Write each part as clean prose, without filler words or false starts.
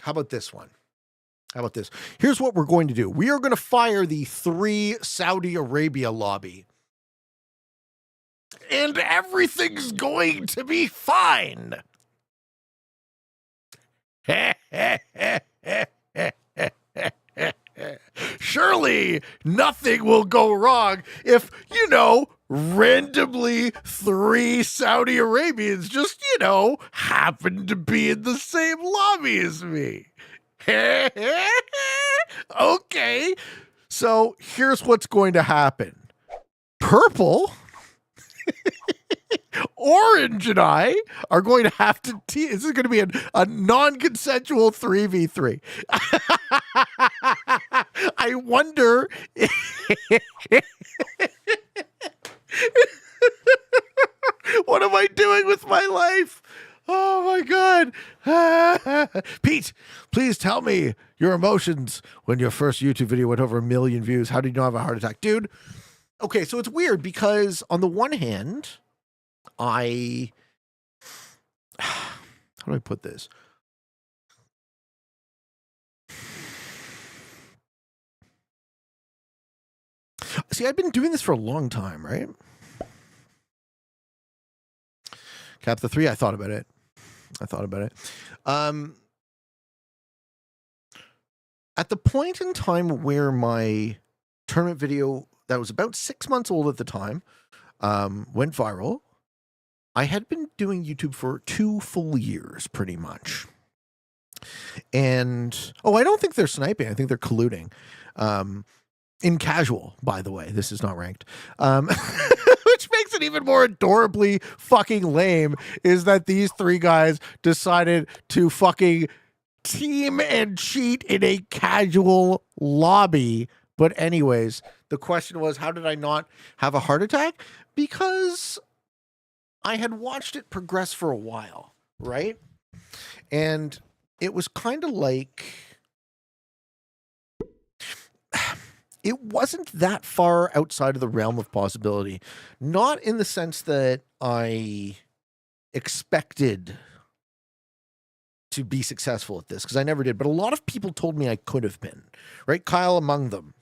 How about this one? How about this? Here's what we're going to do. We are going to fire the 3 Saudi Arabia lobby. And everything's going to be fine. Surely nothing will go wrong if, randomly 3 Saudi Arabians just, happen to be in the same lobby as me. Okay, so here's what's going to happen. Purple, Orange, and I are going to have to this is going to be a non-consensual 3v3. I wonder what am I doing with my life? Oh my God. Pete, please tell me your emotions when your first YouTube video went over 1 million views. How did you not have a heart attack? Dude, okay, so it's weird because on the one hand, how do I put this? See, I've been doing this for a long time, right? Cap the 3, I thought about it. At the point in time where my tournament video that was about 6 months old at the time went viral, I had been doing YouTube for 2 full years, pretty much. And, I don't think they're sniping. I think they're colluding. In casual, by the way. This is not ranked. Which makes it even more adorably fucking lame, is that these 3 guys decided to fucking team and cheat in a casual lobby. But anyways, the question was, how did I not have a heart attack? Because I had watched it progress for a while, right? And it was kind of like, it wasn't that far outside of the realm of possibility. Not in the sense that I expected to be successful at this, because I never did. But a lot of people told me I could have been, right? Kyle among them,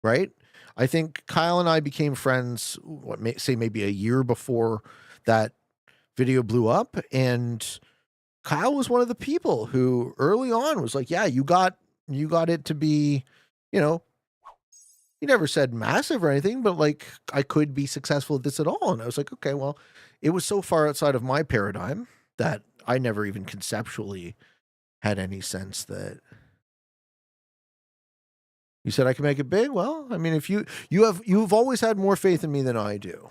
right? I think Kyle and I became friends, maybe a year before that video blew up. And Kyle was one of the people who early on was like, yeah, you got it to be, he never said massive or anything, but like I could be successful at this at all. And I was like, okay, well, it was so far outside of my paradigm that I never even conceptually had any sense that you said I could make it big. Well, I mean, if you've always had more faith in me than I do.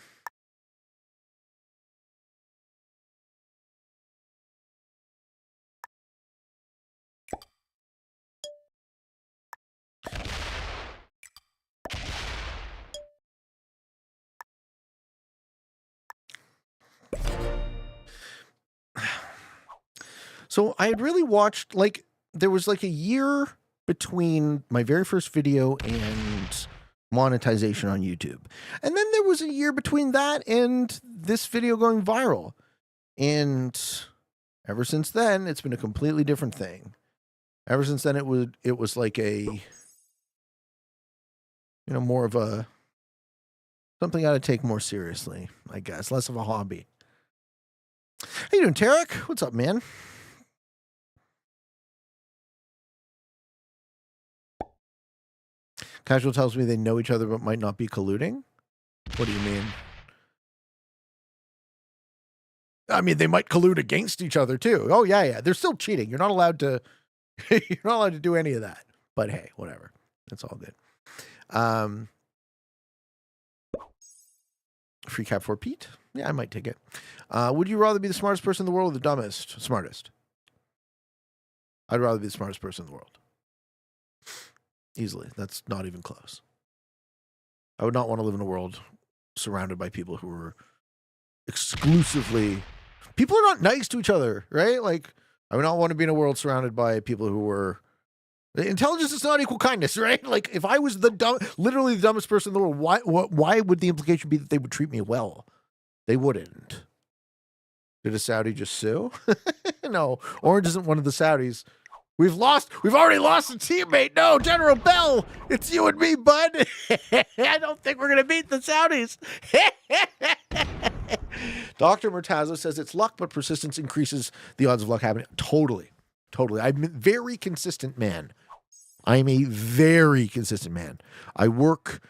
So I had really watched, like, there was like a year between my very first video and monetization on YouTube. And then there was a year between that and this video going viral. And ever since then, it's been a completely different thing. Ever since then, it was like a, more of a, something I gotta take more seriously, I guess. Less of a hobby. How you doing, Tarek? What's up, man? Casual tells me they know each other but might not be colluding. What do you mean? I mean, they might collude against each other too. Oh yeah. They're still cheating. You're not allowed to do any of that. But hey, whatever. That's all good. Free cap for Pete. Yeah, I might take it. Would you rather be the smartest person in the world or the dumbest? Smartest. I'd rather be the smartest person in the world. Easily. That's not even close. I would not want to live in a world surrounded by people who are exclusively... People are not nice to each other, right? Like, I would not want to be in a world surrounded by people who were... Intelligence is not equal kindness, right? Like, if I was literally the dumbest person in the world, why would the implication be that they would treat me well? They wouldn't. Did a Saudi just sue? No. Orange isn't one of the Saudis. We've already lost a teammate. No, General Bell, it's you and me, bud. I don't think we're going to beat the Saudis. Dr. Murtaza says it's luck, but persistence increases the odds of luck happening. Totally. I'm a very consistent man. I'm a very consistent man. I work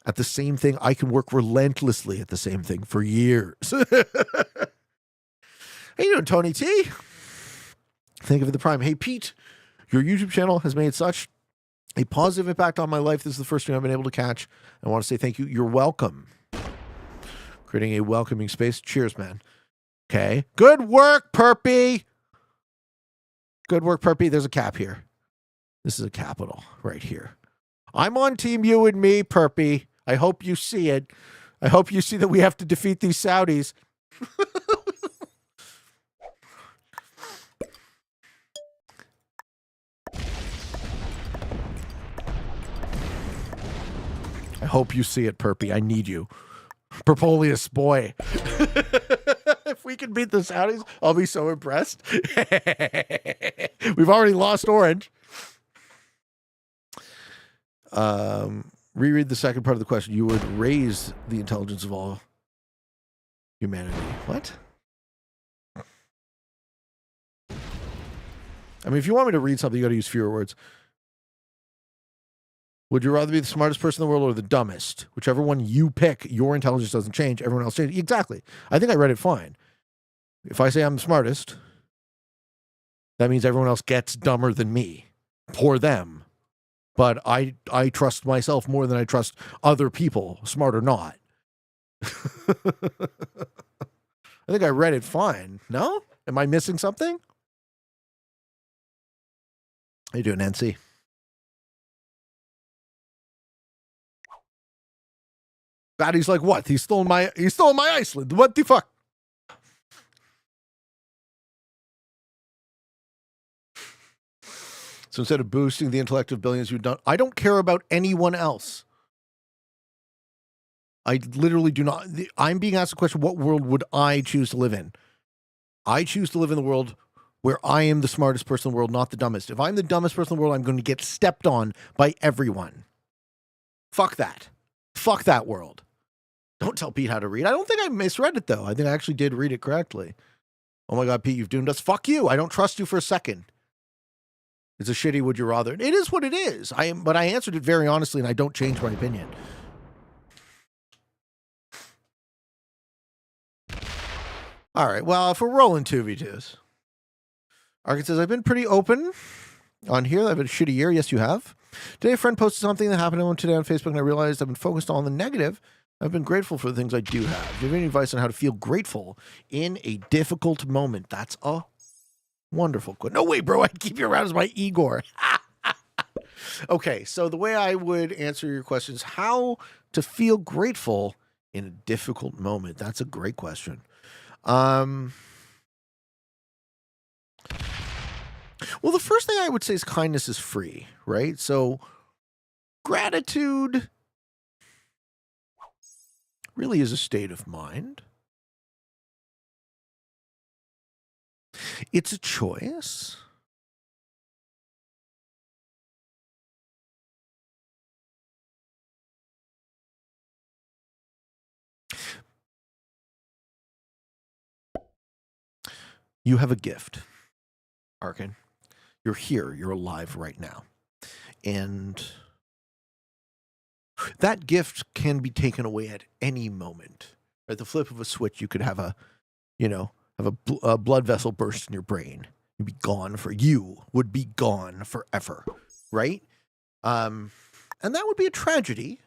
at the same thing. I can work relentlessly at the same thing for years. How you doing, Tony T? Thank you for the prime. Hey, Pete, your YouTube channel has made such a positive impact on my life. This is the first stream I've been able to catch. I want to say thank you. You're welcome. Creating a welcoming space. Cheers, man. Okay. Good work, Perpy. Good work, Perpy. There's a cap here. This is a capital right here. I'm on team you and me, Perpy. I hope you see it. I hope you see that we have to defeat these Saudis. I hope you see it, Perpy. I need you. Perpolius boy. If we can beat the Saudis, I'll be so impressed. We've already lost Orange. Reread the second part of the question. You would raise the intelligence of all humanity. What? I mean, if you want me to read something, you got to use fewer words. Would you rather be the smartest person in the world or the dumbest? Whichever one you pick, your intelligence doesn't change. Everyone else changes. Exactly. I think I read it fine. If I say I'm the smartest, that means everyone else gets dumber than me. Poor them. But I trust myself more than I trust other people, smart or not. I think I read it fine. No? Am I missing something? How you doing, Nancy? Batty's like, what? He stole my Iceland. What the fuck? So instead of boosting the intellect of billions, I don't care about anyone else. I literally do not. I'm being asked the question, what world would I choose to live in? I choose to live in the world where I am the smartest person in the world, not the dumbest. If I'm the dumbest person in the world, I'm going to get stepped on by everyone. Fuck that. Fuck that world. Don't tell Pete how to read. I don't think I misread it, though. I think I actually did read it correctly. Oh my God, Pete, you've doomed us. Fuck you. I don't trust you for a second. It's a shitty would you rather. It is what it is. But I answered it very honestly, and I don't change my opinion. All right. Well, if we're rolling 2v2s. Arkin says, I've been pretty open on here. I've had a shitty year. Yes, you have. Today, a friend posted something that happened to him today on Facebook, and I realized I've been focused on the negative. I've been grateful for the things I do have. Do you have any advice on how to feel grateful in a difficult moment? That's a wonderful question. No way, bro. I'd keep you around as my Igor. Okay, so the way I would answer your question is how to feel grateful in a difficult moment. That's a great question. Well, the first thing I would say is kindness is free, right? So gratitude really is a state of mind. It's a choice. You have a gift, Arkin. You're here. You're alive right now. And that gift can be taken away at any moment. At the flip of a switch, you could have a blood vessel burst in your brain. You'd be gone you would be gone forever, right? And that would be a tragedy.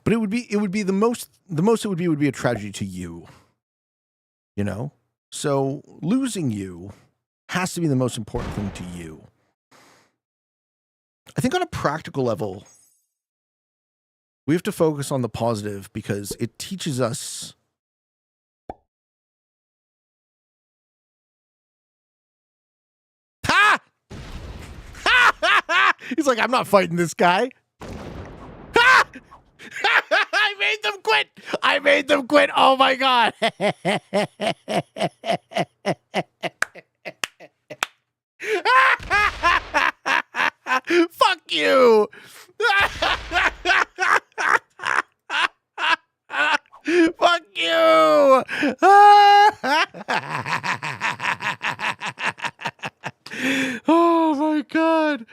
But it would be the most it would be a tragedy to you. You know? So losing you has to be the most important thing to you. I think on a practical level, we have to focus on the positive because it teaches us ha! He's like, I'm not fighting this guy. Ha! I made them quit. I made them quit. Oh my God. Fuck you. Fuck you. Oh my God.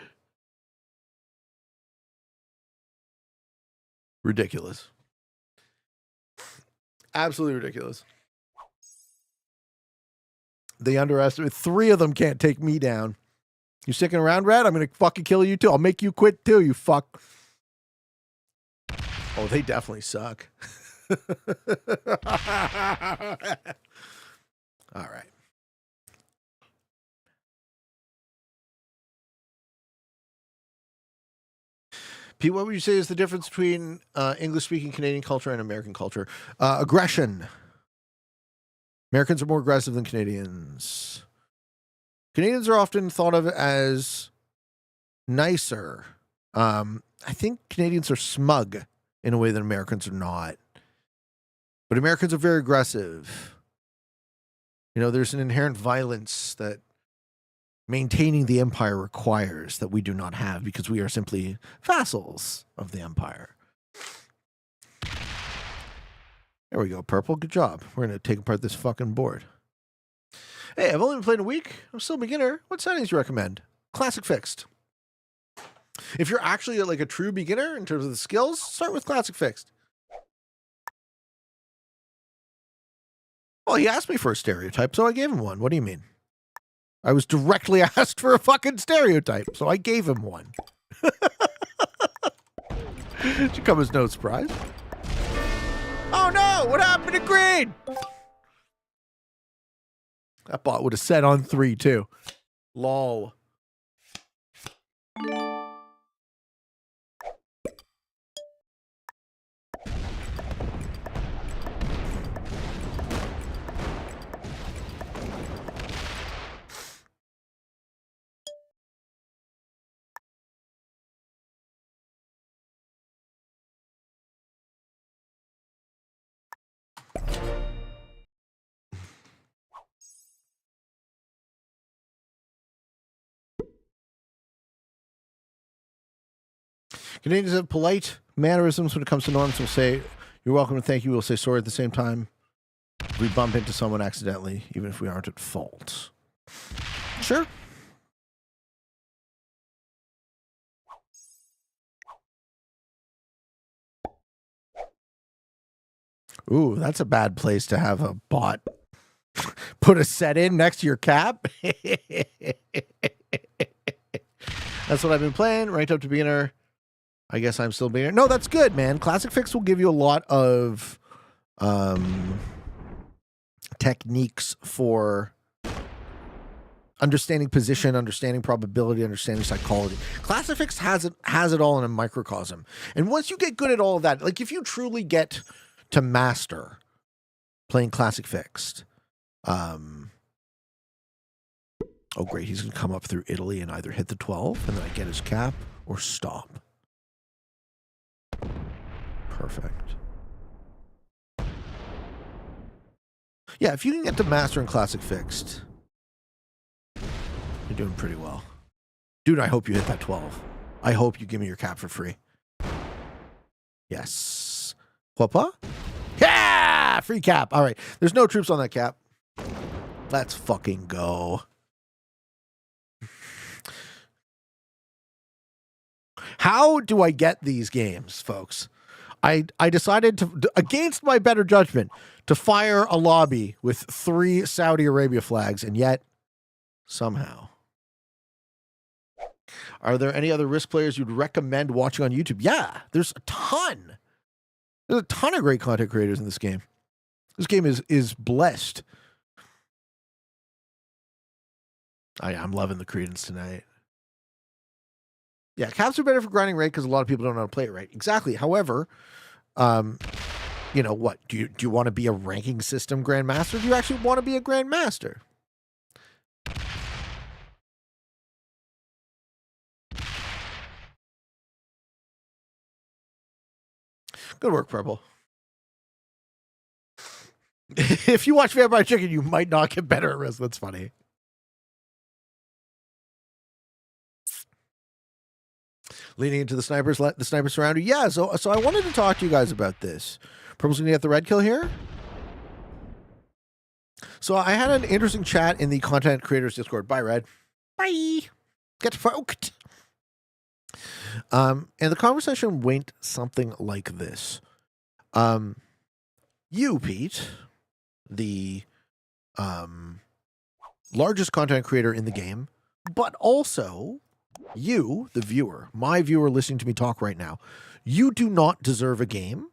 Ridiculous. Absolutely ridiculous. They underestimate. 3 of them can't take me down. You sticking around, Red? I'm going to fucking kill you too. I'll make you quit too, you fuck. Oh, they definitely suck. All right. Pete, what would you say is the difference between English-speaking Canadian culture and American culture? Aggression. Americans are more aggressive than Canadians. Canadians are often thought of as nicer. I think Canadians are smug in a way that Americans are not. But Americans are very aggressive. You know, there's an inherent violence that maintaining the empire requires that we do not have because we are simply vassals of the empire. There we go, Purple. Good job. We're going to take apart this fucking board. Hey, I've only been playing a week. I'm still a beginner. What settings do you recommend? Classic fixed. If you're actually like a true beginner in terms of the skills, start with classic fixed. Well, he asked me for a stereotype, so I gave him one. What do you mean? I was directly asked for a fucking stereotype, so I gave him one. It should come as no surprise. Oh no! What happened to green? That bot would have set on 3 too. Lol. Canadians have polite mannerisms when it comes to norms. We'll say, you're welcome and thank you. We'll say sorry at the same time. If we bump into someone accidentally, even if we aren't at fault. Sure. Ooh, that's a bad place to have a bot put a set in next to your cap. That's what I've been playing. Ranked up to beginner. I guess I'm still beginner. No, that's good, man. Classic Fix will give you a lot of techniques for understanding position, understanding probability, understanding psychology. Classic Fix has it all in a microcosm. And once you get good at all of that, like if you truly get to master playing Classic Fixed, oh great, he's going to come up through Italy and either hit the 12 and then I get his cap or stop. Perfect. Yeah, if you can get to master in Classic Fixed, you're doing pretty well. Dude, I hope you hit that 12. I hope you give me your cap for free. Yes. What? Yeah! Free cap. All right. There's no troops on that cap. Let's fucking go. How do I get these games, folks? I decided to, against my better judgment, to fire a lobby with 3 Saudi Arabia flags, and yet, somehow. Are there any other Risk players you'd recommend watching on YouTube? Yeah, there's a ton. There's a ton of great content creators in this game. This game is blessed. I'm loving the Credence tonight. Yeah, caps are better for grinding rate because a lot of people don't know how to play it right. Exactly. However, you know what? Do you want to be a ranking system grandmaster? Or do you actually want to be a grandmaster? Good work, Purple. If you watch Vampire Chicken, you might not get better at risk. That's funny. Leaning into the snipers, let the snipers surround you. Yeah, so I wanted to talk to you guys about this. Purple's gonna get the red kill here. So I had an interesting chat in the content creators Discord. Bye, Red. Bye. Get folked. And the conversation went something like this. You, Pete, the largest content creator in the game, but also you, the viewer, my viewer listening to me talk right now, you do not deserve a game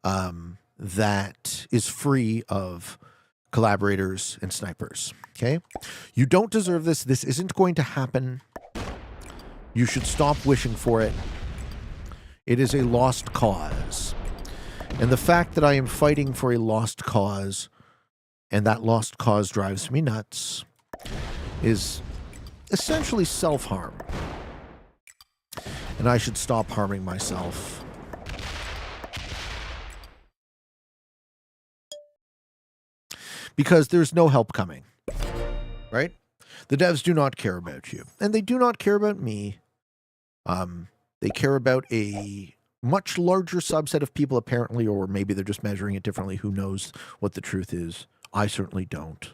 that is free of collaborators and snipers, okay? You don't deserve this. This isn't going to happen. You should stop wishing for it. It is a lost cause. And the fact that I am fighting for a lost cause and that lost cause drives me nuts is essentially self-harm. And I should stop harming myself. Because there's no help coming, right? The devs do not care about you. And they do not care about me. They care about a much larger subset of people, apparently, or maybe they're just measuring it differently. Who knows what the truth is? I certainly don't.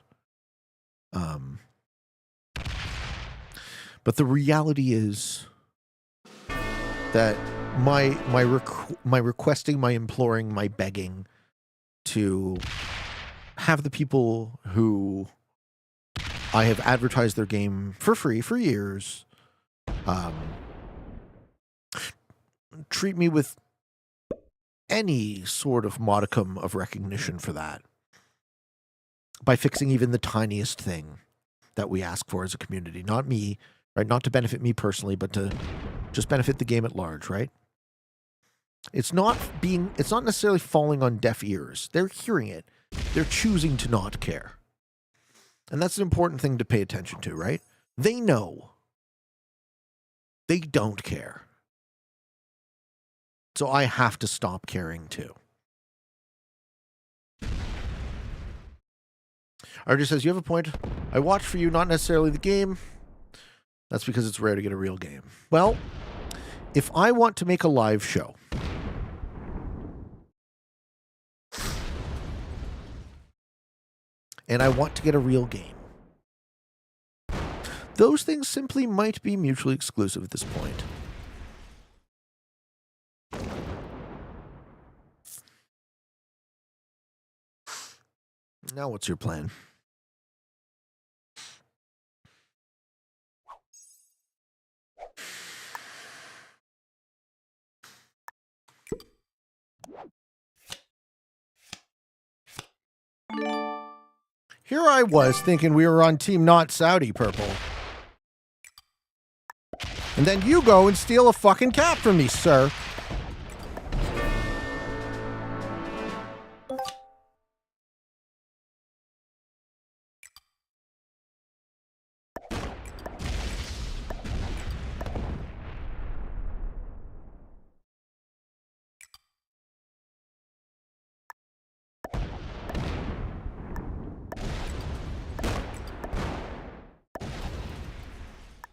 But the reality is that my requesting, my imploring, my begging to have the people who I have advertised their game for free for years treat me with any sort of modicum of recognition for that by fixing even the tiniest thing that we ask for as a community. Not me, right? Not to benefit me personally, but to just benefit the game at large, right? It's not necessarily falling on deaf ears. They're hearing it. They're choosing to not care. And that's an important thing to pay attention to, right? They know. They don't care. So I have to stop caring too. Archer says, you have a point. I watch for you, not necessarily the game. That's because it's rare to get a real game. Well, if I want to make a live show, and I want to get a real game, those things simply might be mutually exclusive at this point. Now what's your plan? Here I was thinking we were on Team Not Saudi, Purple. And then you go and steal a fucking cap from me, sir.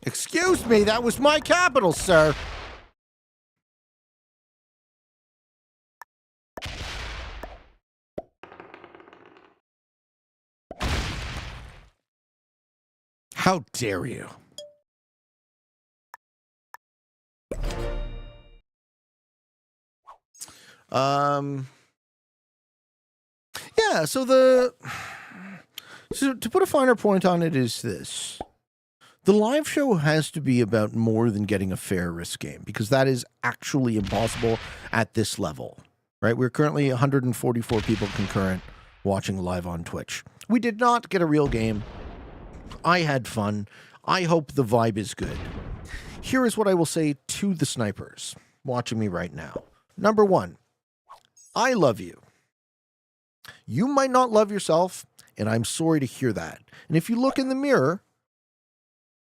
Excuse me, that was my capital, sir. How dare you? Yeah, so to put a finer point on it is this. The live show has to be about more than getting a fair risk game, because that is actually impossible at this level, right? We're currently 144 people concurrent watching live on Twitch. We did not get a real game. I had fun. I hope the vibe is good. Here is what I will say to the snipers watching me right now. Number one, I love you. You might not love yourself, and I'm sorry to hear that. And if you look in the mirror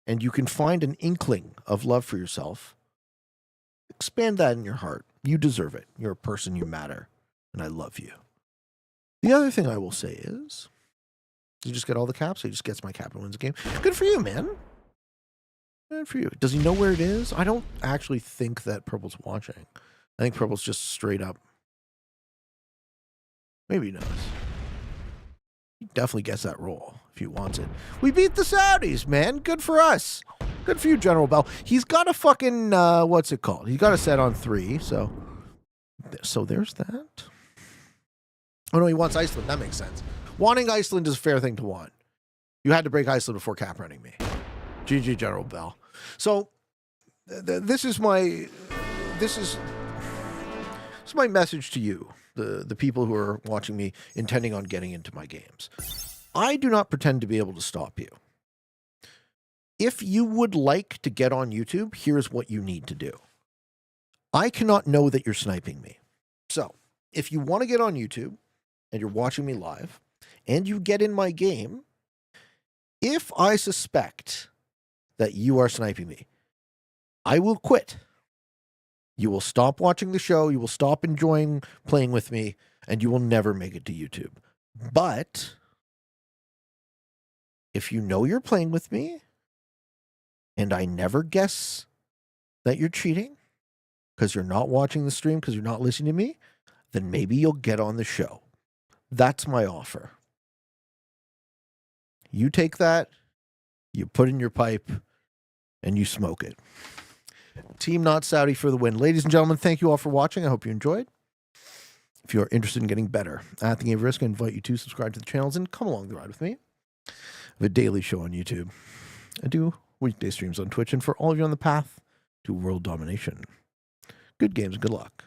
and you can find an inkling of love for yourself, expand that in your heart. You deserve it. You're a person, you matter, and I love you. The other thing I will say is, you just get all the caps, so he just gets my cap and wins the game. Good for you, man. Good for you. Does he know where it is? I don't actually think that Purple's watching. I think Purple's just straight up. Maybe he knows. He definitely gets that roll if he wants it. We beat the Saudis, man. Good for us. Good for you, General Bell. He's got a fucking, what's it called? He's got a set on 3, so there's that. Oh, no, he wants Iceland. That makes sense. Wanting Iceland is a fair thing to want. You had to break Iceland before cap running me. GG, General Bell. So, this is my message to you, the people who are watching me intending on getting into my games. I do not pretend to be able to stop you. If you would like to get on YouTube, here's what you need to do. I cannot know that you're sniping me. So, if you want to get on YouTube and you're watching me live and you get in my game, if I suspect that you are sniping me, I will quit. You will stop watching the show, you will stop enjoying playing with me, and you will never make it to YouTube. But if you know you're playing with me, and I never guess that you're cheating, because you're not watching the stream, because you're not listening to me, then maybe you'll get on the show. That's my offer. You take that, you put in your pipe, and you smoke it. Team Not Saudi for the win. Ladies and gentlemen, thank you all for watching. I hope you enjoyed. If you are interested in getting better at the game of risk, I invite you to subscribe to the channels and come along the ride with me. I have a daily show on YouTube. I do weekday streams on Twitch, and for all of you on the path to world domination, good games and good luck.